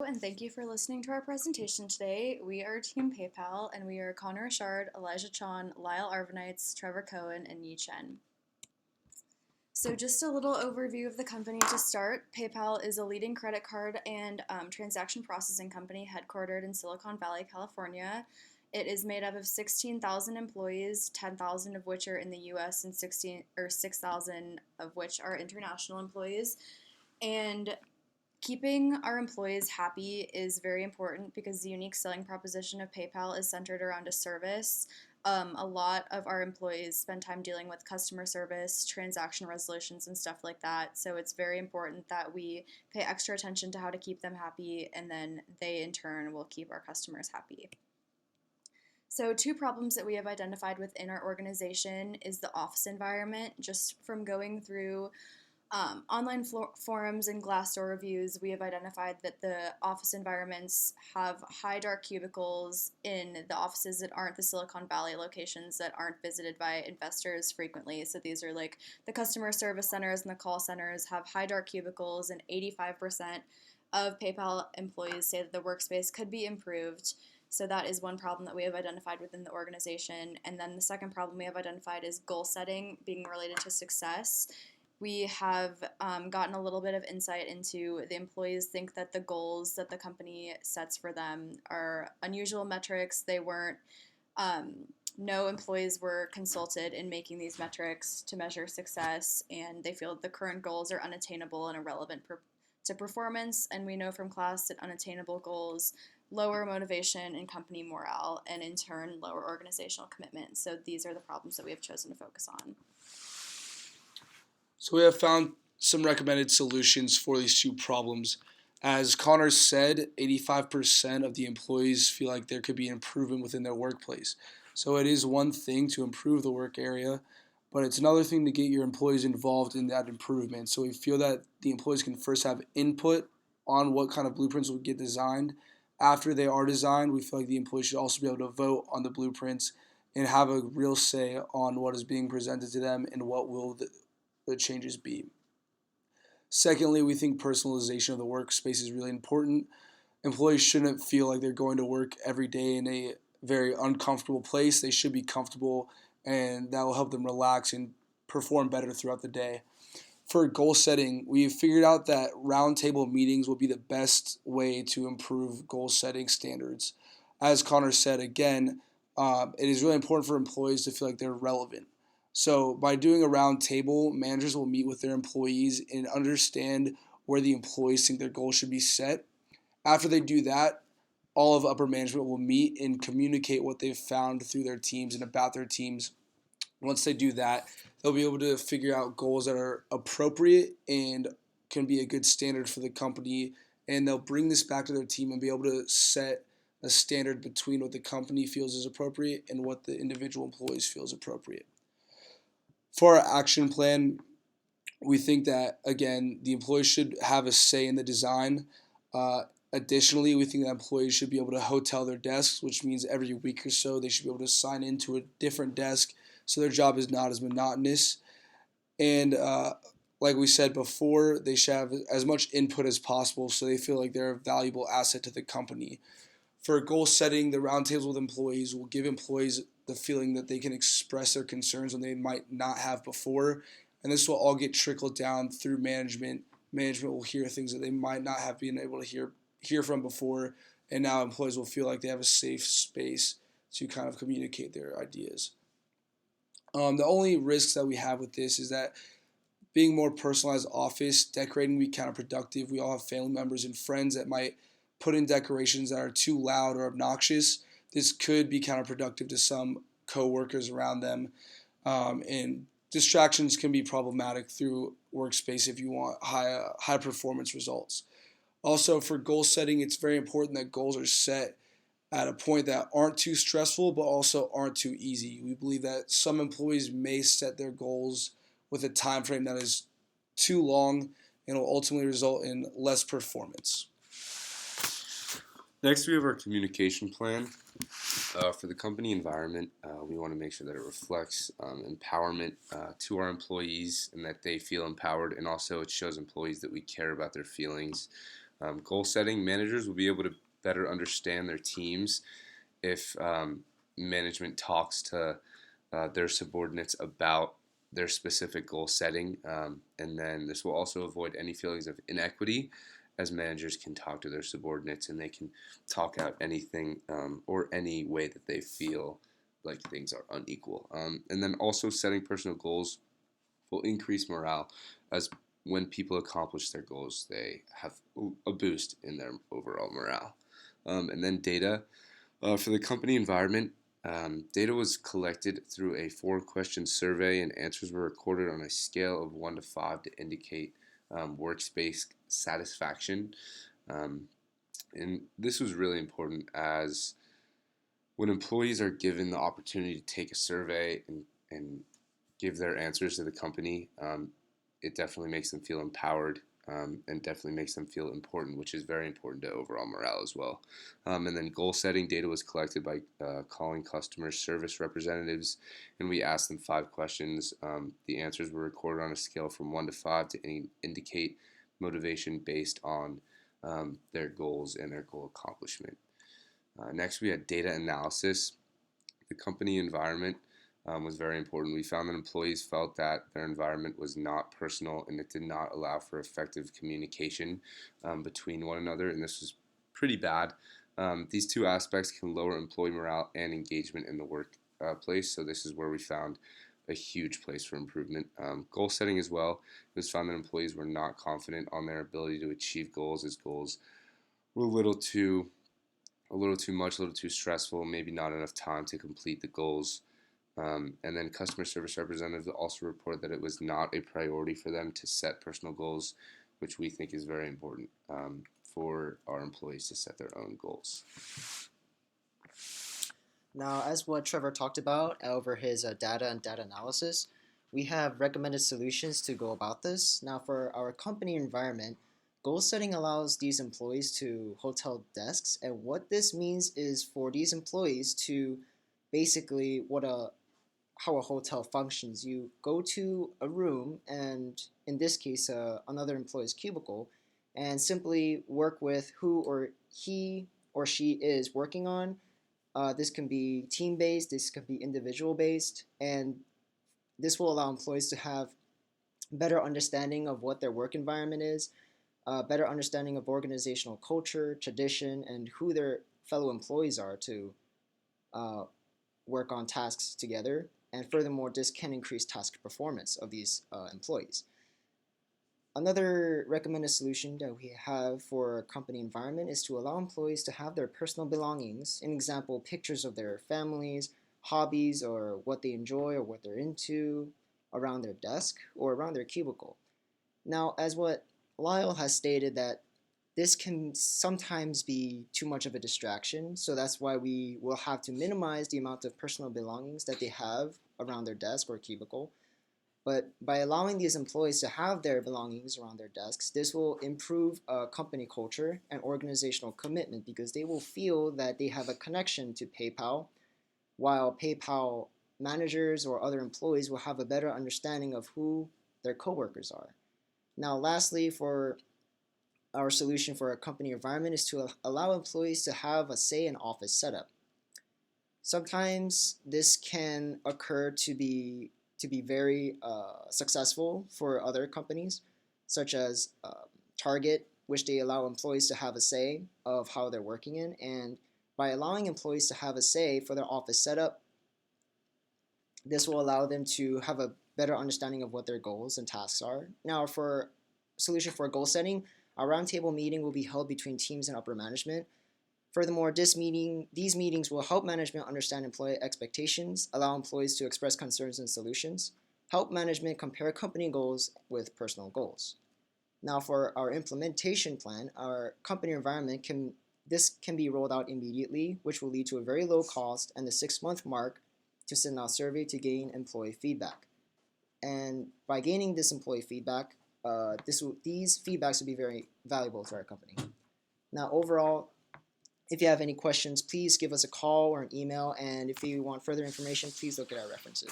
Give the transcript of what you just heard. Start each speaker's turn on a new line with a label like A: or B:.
A: and thank you for listening to our presentation today. We are Team PayPal, and we are Connor Richard, Elijah Chon, Lyle Arvanites, Trevor Cohen, and Yi Chen. So just a little overview of the company to start. PayPal is a leading credit card and transaction processing company headquartered in Silicon Valley, California. It is made up of 16,000 employees, 10,000 of which are in the U.S. and 6,000 of which are international employees. And keeping our employees happy is very important because the unique selling proposition of PayPal is centered around a service. A lot of our employees spend time dealing with customer service, transaction resolutions, and stuff like that. So it's very important that we pay extra attention to how to keep them happy, and then they in turn will keep our customers happy. So two problems that we have identified within our organization is the office environment. Just from going through online forums and Glassdoor reviews, we have identified that the office environments have high dark cubicles in the offices that aren't the Silicon Valley locations that aren't visited by investors frequently. So these are like the customer service centers and the call centers have high dark cubicles, and 85% of PayPal employees say that the workspace could be improved. So that is one problem that we have identified within the organization. And then the second problem we have identified is goal setting being related to success. We have gotten a little bit of insight into the employees think that the goals that the company sets for them are unusual metrics. They weren't, no employees were consulted in making these metrics to measure success, and they feel that the current goals are unattainable and irrelevant to performance. And we know from class that unattainable goals lower motivation and company morale, and in turn lower organizational commitment. So these are the problems that we have chosen to focus on.
B: So we have found some recommended solutions for these two problems. As Connor said, 85% of the employees feel like there could be improvement within their workplace. So it is one thing to improve the work area, but it's another thing to get your employees involved in that improvement. So we feel that the employees can first have input on what kind of blueprints will get designed. After they are designed, we feel like the employees should also be able to vote on the blueprints and have a real say on what is being presented to them and what will the changes be. Secondly, we think personalization of the workspace is really important. Employees shouldn't feel like they're going to work every day in a very uncomfortable place. They should be comfortable, and that will help them relax and perform better throughout the day. For goal setting, we've figured out that roundtable meetings will be the best way to improve goal setting standards. As Connor said, again, it is really important for employees to feel like they're relevant. So by doing a round table, managers will meet with their employees and understand where the employees think their goals should be set. After they do that, all of upper management will meet and communicate what they've found through their teams and about their teams. Once they do that, they'll be able to figure out goals that are appropriate and can be a good standard for the company, and they'll bring this back to their team and be able to set a standard between what the company feels is appropriate and what the individual employees feel is appropriate. For our action plan, we think that, again, the employees should have a say in the design. Additionally, we think that employees should be able to hotel their desks, which means every week or so they should be able to sign into a different desk so their job is not as monotonous. And like we said before, they should have as much input as possible so they feel like they're a valuable asset to the company. For goal setting, the roundtables with employees will give employees the feeling that they can express their concerns when they might not have before. And this will all get trickled down through management. Management will hear things that they might not have been able to hear from before. And now employees will feel like they have a safe space to kind of communicate their ideas. The only risks that we have with this is that being more personalized office, decorating will be counterproductive. We all have family members and friends that might put in decorations that are too loud or obnoxious. This could be counterproductive to some coworkers around them. And distractions can be problematic through workspace if you want high performance results. Also, for goal setting, it's very important that goals are set at a point that aren't too stressful but also aren't too easy. We believe that some employees may set their goals with a time frame that is too long and will ultimately result in less performance.
C: Next, we have our communication plan. For the company environment, we want to make sure that it reflects empowerment to our employees and that they feel empowered, and also it shows employees that we care about their feelings. Goal setting, managers will be able to better understand their teams if management talks to their subordinates about their specific goal setting. And then this will also avoid any feelings of inequity, as managers can talk to their subordinates and they can talk out anything or any way that they feel like things are unequal. And then also setting personal goals will increase morale, as when people accomplish their goals, they have a boost in their overall morale. And then data. For the company environment, data was collected through a 4-question survey, and answers were recorded on a scale of 1 to 5 to indicate workspace satisfaction. Um, and this was really important, as when employees are given the opportunity to take a survey and give their answers to the company, it definitely makes them feel empowered, and definitely makes them feel important, which is very important to overall morale as well. And then goal setting data was collected by calling customer service representatives, and we asked them 5 questions. The answers were recorded on a scale from 1 to 5 to indicate motivation based on their goals and their goal accomplishment. Next, we had data analysis. The company environment was very important. We found that employees felt that their environment was not personal and it did not allow for effective communication between one another, and this was pretty bad. These two aspects can lower employee morale and engagement in the workplace, so this is where we found a huge place for improvement. Goal setting as well. It was found that employees were not confident on their ability to achieve goals, as goals were a little too much, a little too stressful, maybe not enough time to complete the goals. And then customer service representatives also report that it was not a priority for them to set personal goals, which we think is very important for our employees to set their own goals.
D: Now, as what Trevor talked about over his data and data analysis, we have recommended solutions to go about this. Now, for our company environment, goal setting allows these employees to hotel desks, and what this means is for these employees to basically how a hotel functions. You go to a room, and in this case, another employee's cubicle, and simply work with who or he or she is working on. This can be team based, this can be individual based, and this will allow employees to have better understanding of what their work environment is, better understanding of organizational culture, tradition, and who their fellow employees are to work on tasks together. And furthermore, this can increase task performance of these employees. Another recommended solution that we have for a company environment is to allow employees to have their personal belongings, an example, pictures of their families, hobbies, or what they enjoy or what they're into around their desk or around their cubicle. Now, as what Lyle has stated, that this can sometimes be too much of a distraction, so that's why we will have to minimize the amount of personal belongings that they have around their desk or cubicle. But by allowing these employees to have their belongings around their desks, this will improve company culture and organizational commitment, because they will feel that they have a connection to PayPal, while PayPal managers or other employees will have a better understanding of who their coworkers are. Now, lastly, for our solution for a company environment is to allow employees to have a say in office setup. Sometimes this can occur to be very successful for other companies, such as Target, which they allow employees to have a say of how they're working in. And by allowing employees to have a say for their office setup, this will allow them to have a better understanding of what their goals and tasks are. Now, for solution for goal setting, a roundtable meeting will be held between teams and upper management. Furthermore, these meetings will help management understand employee expectations, allow employees to express concerns and solutions, help management compare company goals with personal goals. Now, for our implementation plan, our company environment can be rolled out immediately, which will lead to a very low cost and the 6-month mark to send out a survey to gain employee feedback. And by gaining this employee feedback, these feedbacks will be very valuable to our company. Now, overall, if you have any questions, please give us a call or an email, and if you want further information, please look at our references.